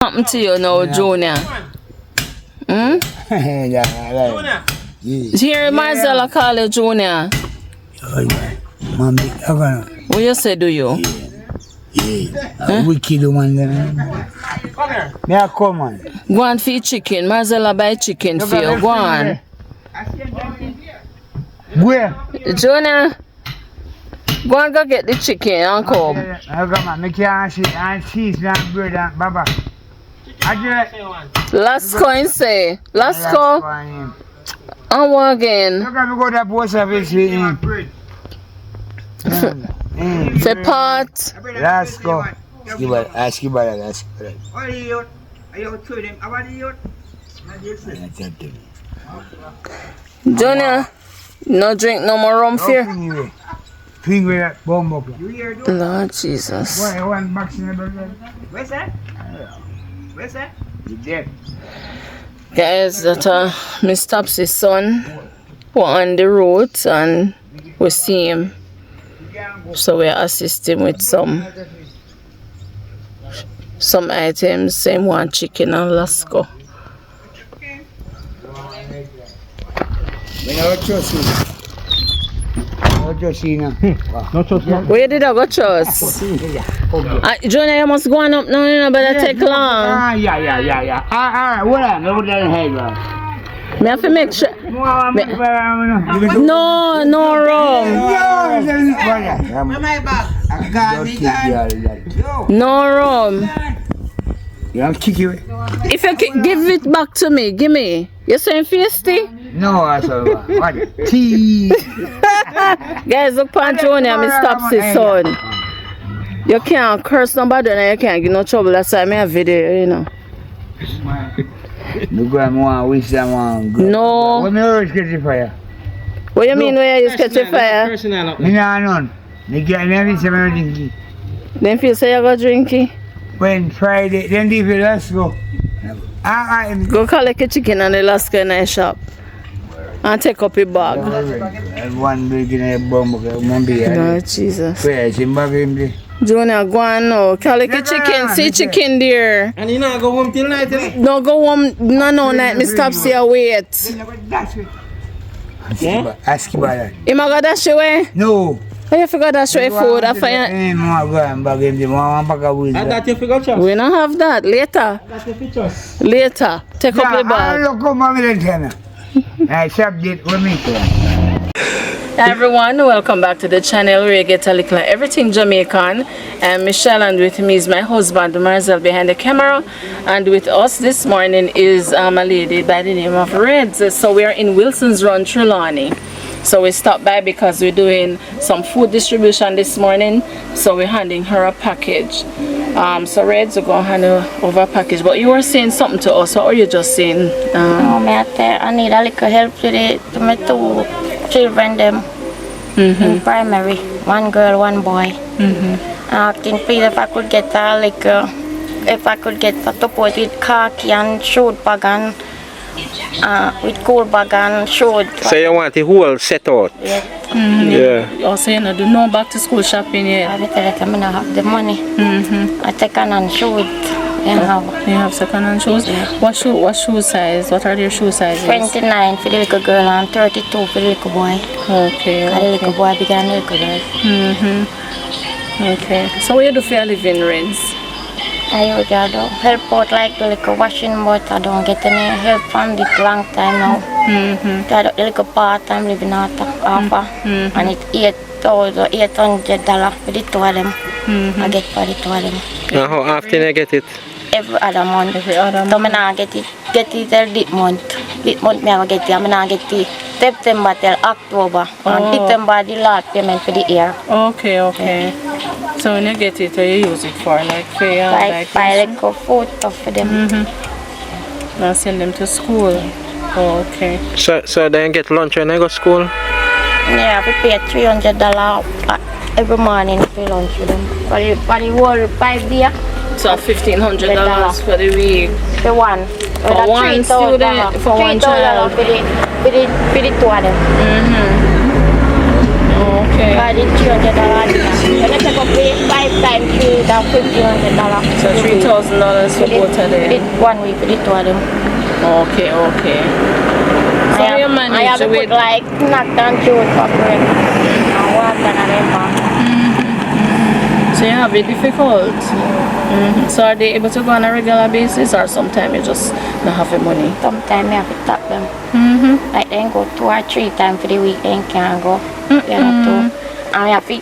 What happened to you now, Junior? Hmm? Yeah. Here, Marcella call you Junior. Mommy, What you say, do you? yeah. Wicked woman. May I come on? Go on feed chicken. Marcella buy chicken for you. Go on. Where? Junior, go and go get the chicken and come. I come on. I can't see and cheese and bread and baba. Last coin say. Last coin. And one again. Look at me go to the post office with him. For pot. Last go. Ask you about that. Junior, no drink no more rum here. Drink with that bomb up. Lord Jesus. One box in the burger. Where's that? Where's that? Guys, that Mr. Topsy's son were on the road and we see him. So we assist him with some items. Same one chicken and lasco. Where did I go trust? Junior, you must go on up now, you know, but it take long. Yeah. Alright, hold on. Hold on, hey, bro. Me have to make sure. No rum. No rum. You have to kick you. If you give it back to me, give me. You saying feisty? No, I saw what? Tea. Guys, look on Junior, Mr. Topsy's son. You can't curse nobody and you can't get no trouble. That's why I make a video, you know. No, no. What me always get the fire? What you mean where you catch a fire? Me nah none. Me get everything I'm drinking. Then feel say you go drinky? When Friday, then leave it, let's go. Go collect a chicken and the last guy in the shop. And take up your bag. One big in a bomb, one big. No, Jesus. Where is him back in there? Junior, go on now. Collect a chicken. See chicken there. And you not go home till night? No, go home. No, night. Me stop see you wait. Yeah? Ask you about that. You might go dash away? No. How you forgot dash away food? I that you forgot your We don't have that. Later. That's the pictures. Later. Take up your bag. Hi everyone, welcome back to the channel where you get a little everything Jamaican. And Michelle, and with me is my husband Marcel behind the camera, and with us this morning is a lady by the name of Reds. So we are in Wilson's Run, Trelawney. So we stopped by because we're doing some food distribution this morning, so we're handing her a package. So Reds, we're going to hand her over a package, but you were saying something to us, or are you just saying? No, I need a little help to my two children them in primary, one girl, one boy. Asking please if I could get a little, if I could get a support with khaki and shoe bag and with cool bag and shoe. So you want the whole set out? Yes. Yeah. You're saying I do no back to school shopping yet? I tell you, I don't have the money. I take on shoes. You have second-hand shoes? Yeah. What shoe size? What are their shoe sizes? 29 for the little girl and 32 for the little boy. Okay. And the little boy bigger than the little girl. Okay. So what you do for your living, Reds? I usually do help out like the little washing, but I don't get any help from this long time now. I do the little part I'm living out offer, and it's $800 for the two of them. I get for the two of them. Now how often you get it? Every other month. Every other So I get it this month. This month I get it. I get it September till October. And December the last payment for the year. Okay. So when you get it, you use it for like fair, like buy like food stuff for them. Now send them to school. Okay. So then get lunch when I go to school? Yeah, we pay $300 every morning for lunch for them. For the whole 5 days. So $1,500 for the week. For one. For one student, for one child. For the two of them. Okay. For the $300. When I take up lifetime $350. So $3,000 for both of them. 1 week for the two of them. Okay. So you I have manage to with put like knock down shoes for break. And walk and then back. so you have it difficult. So are they able to go on a regular basis or sometimes you just not have the money? Sometimes I have to stop them. Like they go 2 or 3 times for the week, they can't go. They have to. And I have to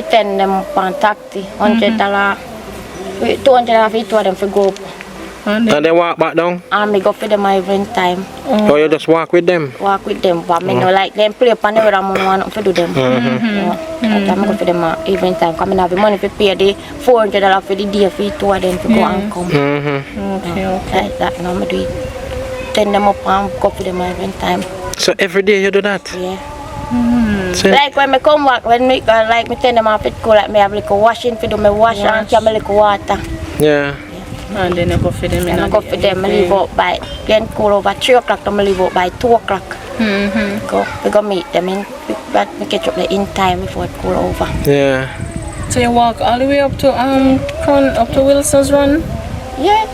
send them on taxi, $100. $200 for each of them for go up. And they walk back down? And I go for them every time. Or you just walk with them? Walk with them, but I know like them play upon the road and I want to do them. I go for them every time. Because I have the money to pay the $400 for the day for each of them to go and come. Okay. Like that, now I do it. Send them up and go for them every time. So every day you do that? Yeah. So, Like when I come back, when me like me send them off at school, like me have like a washing for them, me wash and give me like water. yeah. And then you go for them in And I go for them, I leave out by, then school over 3 o'clock, then I leave out by 2 o'clock. We go meet them in, but we catch up in time before school over. Yeah. So you walk all the way up to Wilson's Run? Yeah.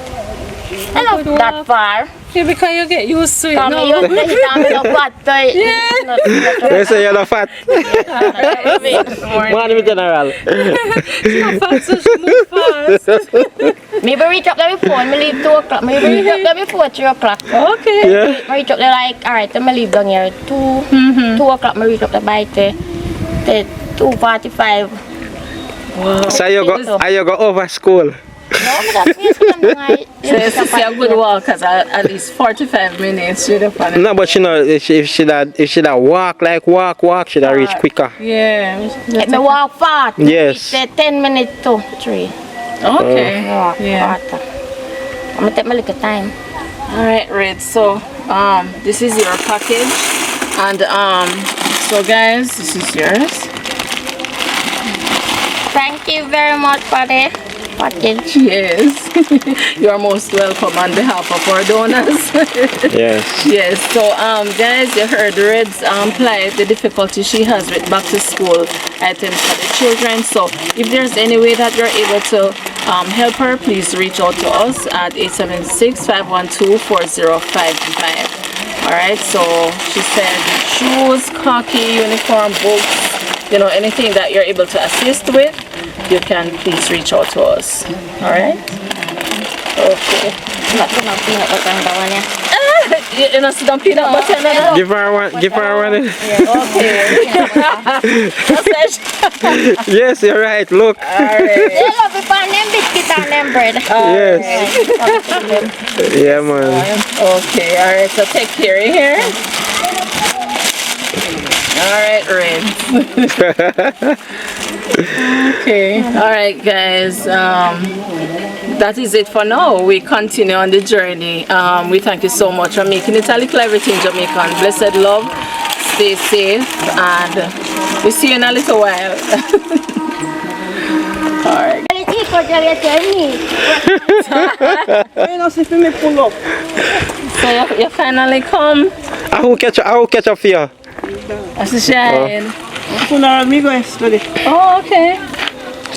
I not that far. Yeah, because you get used to it. Come No. you say I'm not fat. They say you're not fat. Morning, General. She's not fast, so she move fast. Maybe reach up there before, me leave 2 o'clock. Maybe reach up there before 3 o'clock. Okay. Yeah. I reach up there like, alright, then I leave down here 2 o'clock. I reach up there by the 2:45. Wow. So you go over school? No, that's me. So you see a good walk because at least 45 minutes should have done it. No, but you know, if she that walk, she'd have reach quicker. Yeah. Let me walk fast. Yes. It's 10 minutes to 3. Okay. Walk Yeah. faster. I'm gonna take my little time. Alright, Red. So this is your package. And so guys, this is yours. Thank you very much for the package. Yes. You are most welcome on behalf of our donors. Yes. Yes, so guys, you heard Red's plight, the difficulty she has with back to school items for the children. So if there's any way that you're able to help her, please reach out to us at 876-512-4055. Alright, so she said shoes, khaki, uniform, books, you know, anything that you're able to assist with, you can please reach out to us. Alright? Okay. Not gonna peanut butter and that one, yeah. You know, sit down peanut butter and Give her one. Okay. Yes, you're right. Look. Alright. They love it for them biscuit and them bread. Yes. Yeah, man. Okay, alright, so take care here. Alright, Red. Okay. Alright, guys. That is it for now. We continue on the journey. We thank you so much for making it a Likkle Everyting Jamaican. Blessed love. Stay safe and we'll see you in a little while. Alright. So you finally come. I will catch up for you. That's a shine. Oh. Oh, okay.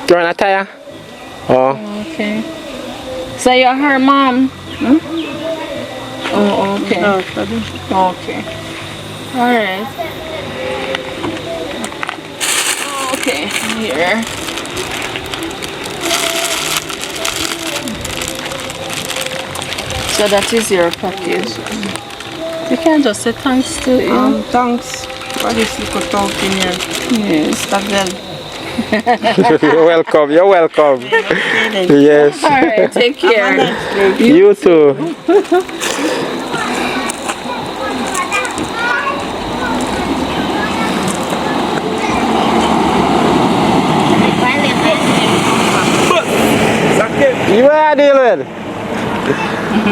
Throwing a tire? Oh. Okay. So you're her mom? Hmm? Oh, okay. No, study. Okay. Alright. Okay, here. So that is your package. You can just say thanks to you. Thanks for this little talking here. Yes. Mr. Bell. You're welcome. You're welcome. Yes. Alright, take care. You too. You are dealing.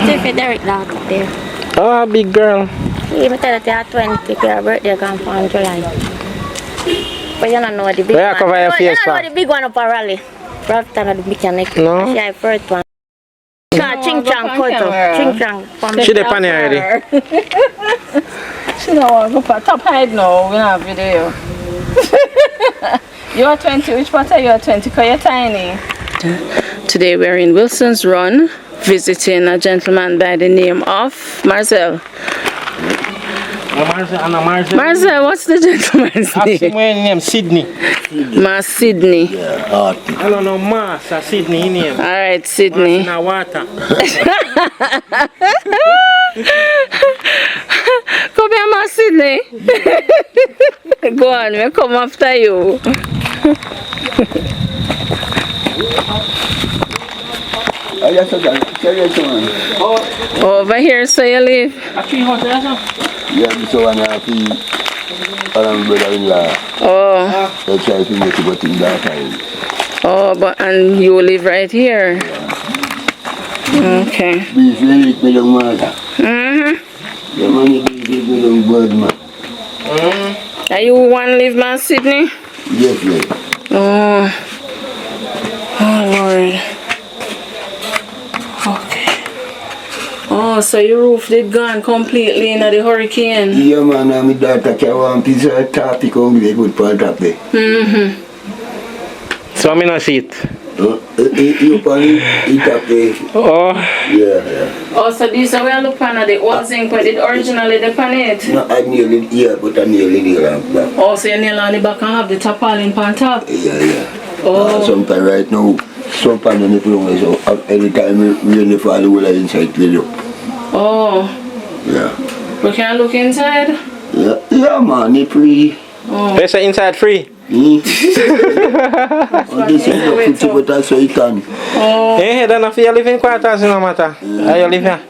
See if Derek out there. Oh, big girl. He me tell that they are 20 for your birthday gone for in July. But you don't know the big Where one. cover your You face don't know for? the big one up a rally. After the mechanic. No. She had first one. Ching chang on photo. camera. Ching chang. She dey pan already. She don't want to go for top hide now. We don't have video. You are 20. Which part are you at 20? Because you're tiny. Today we're in Wilson's Run, visiting a gentleman by the name of Marcel. Marcel, what's the gentleman's name? My name Sydney. Ma Sydney. I don't know Master Sydney name. Alright, Sydney. Master water. Come here, Ma Sydney. Go on, we'll come after you. Over here, so you live? Yeah, so I'm happy. I'm brother-in-law. Oh. They try to make it go in that time. Oh, but and you live right here? Okay. Beef lick me down, mother. Mm-hmm. The money beef lick me down, bird, man. Are you one live, man, Sydney? Yes, yes. Oh. Oh, Lord. Okay. Oh, so your roof did gone completely in the hurricane? Yeah, man, and my daughter carry one piece of topic on the good part up there. Mm-hmm. So I'm in a seat. You probably eat up there. Oh. Yeah. Oh, so this is where look on the old zinc where it originally depend it? No, I nearly here, but I nearly there and back. Oh, so you nail on the back and have the tarpaulin on top? Yeah. Oh. Sometimes right now, some pan on the floor, so every time rain fall, the whole inside clear up. Oh. Yeah. We can look inside? Yeah, man, it's free. Oh. There's an inside free. On this end of 50, but also you can. Oh. Hey, then if you live in quarters, no matter. How you live here?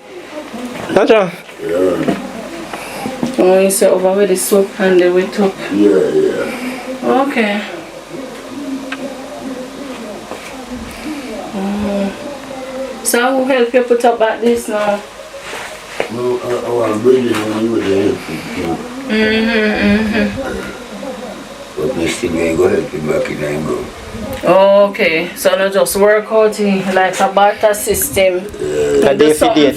That's all. Oh, you say over with the soap and the wet up. Yeah. Okay. So who help you put up like this now? No, I was breathing when you were there. But me still going to go help you back in and go. Oh, okay. So not just work out like a barter system. Day for day.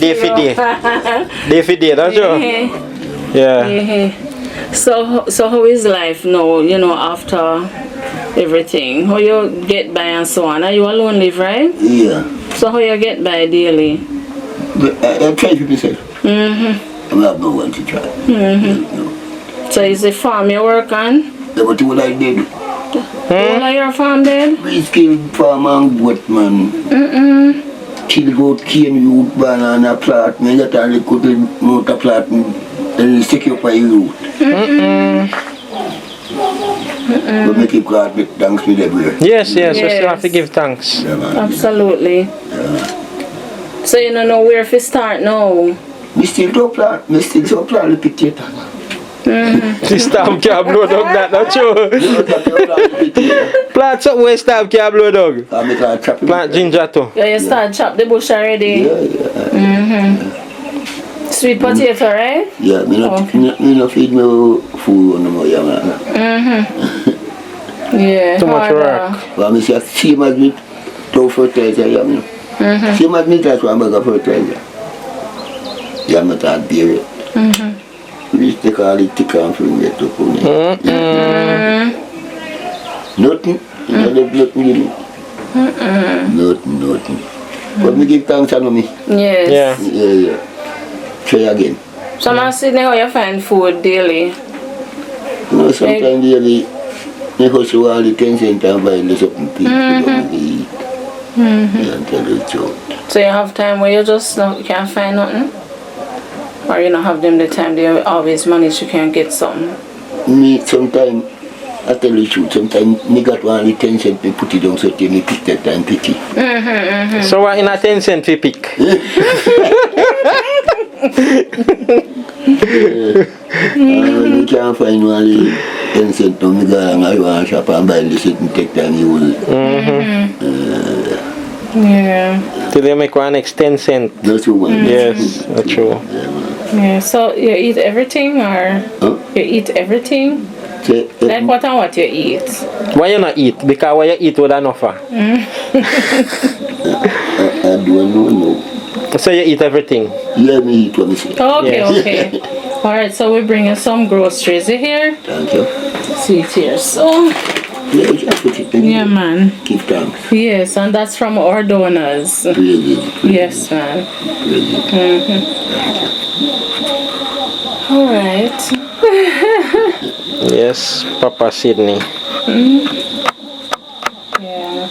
Day for day, that's all. Yeah. So how is life now, you know, after everything? How you get by and so on? Are you alone live, right? Yeah. So how you get by daily? But I try to myself. I have no one to try. So is the farm you work on? Yeah, but what I did, All of your farm dead? we skill farm and goat, man. Kill goat, cane, root, banana, plant. Me get a little motor plant and you stick up by root. But make it glad with thanks with everywhere. Yes, we still have to give thanks. Yeah, man. Absolutely. So you don't know where to start now? Me still do plant. Me still do plant the potato. This stamp can blow dog, that's true. Plant something where stamp can blow dog. Plant ginger too. Yeah, you start chop the bush already? Yeah. Sweet potato, right? Yeah, me not feed me food no more, yeah, man. Yeah. Too much work. But me say, same as me throw fertilizer, yeah, man. Same as me that's why I make a fertilizer. Yeah, me can't bear it. We take all the tick and fling it up on it. Nothing. Nothing. Nothing. But me give thanks to me. Yes. Yeah. Try again. So I'm sitting how you find food daily? You know, sometimes daily, me hustle all the 10 cents and buy the something people don't eat. Yeah, tell the truth. So you have time where you just can't find nothing? Or you don't have them the time they always manage you can get something? Me, sometimes, I tell the truth, sometimes me got one the 10 cents, me put it down so till me pick that time pick it. So what in a 10 cent we pick? You can't find one the 10 cents, no, me go and I want to shop and buy the shit and take time you will. Yeah. Till they make one next 10 cent. That's the one. Yes, that's true. Yeah, so you eat everything or you eat everything? Say, Like what and what you eat? Why you not eat? Because what you eat would enough. I don't know. So you eat everything? Yeah, me eat what me say. Okay. Alright, so we bring you some groceries. You here? Thank you. See it here. So Yeah, you just put it in. Yeah, man. Give thanks. Yes, and that's from our donors. Praise it. Yes, man. Praise it. All right. Yes, Papa Sydney. Yeah.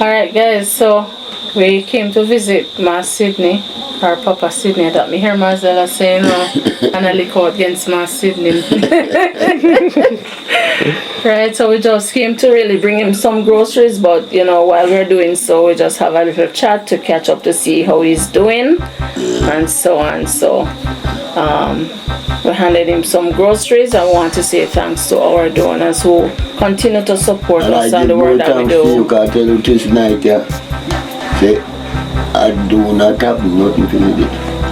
All right, guys. So we came to visit Ma Sydney, or Papa Sydney. That me hear Marcella saying, and I look out against Ma Sydney. Right. So we just came to really bring him some groceries, but you know, while we're doing so, we just have a little chat to catch up to see how he's doing, and so on. So. We handed him some groceries. I want to say thanks to our donors who continue to support us and the work that we do. You can tell you this night, yeah. Say, I do not have nothing to do.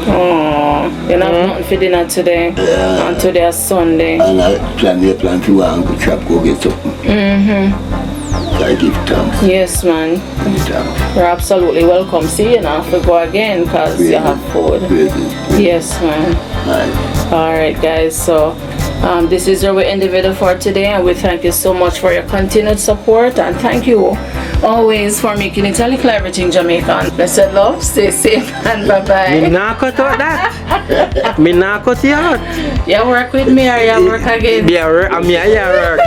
Oh, you don't have nothing for dinner today? Yeah. And today is Sunday. And I plan to go and go shop, go get something. I give thanks. Yes, man. Give thanks. You're absolutely welcome. See, you don't have to go again because you have food. Praise it. Yes, man. Nice. Alright, guys, so this is where we end the video for today, and we thank you so much for your continued support, and thank you always for making it a little everything Jamaican. Blessed love, stay safe, and bye bye. Me not cut out that. Me not cut you out. You work with me or you work again? Yeah, I'm here work.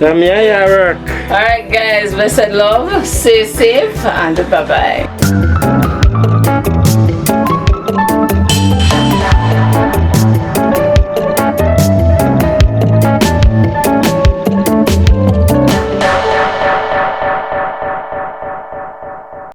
I'm here work. Alright, guys, blessed love, stay safe, and bye bye.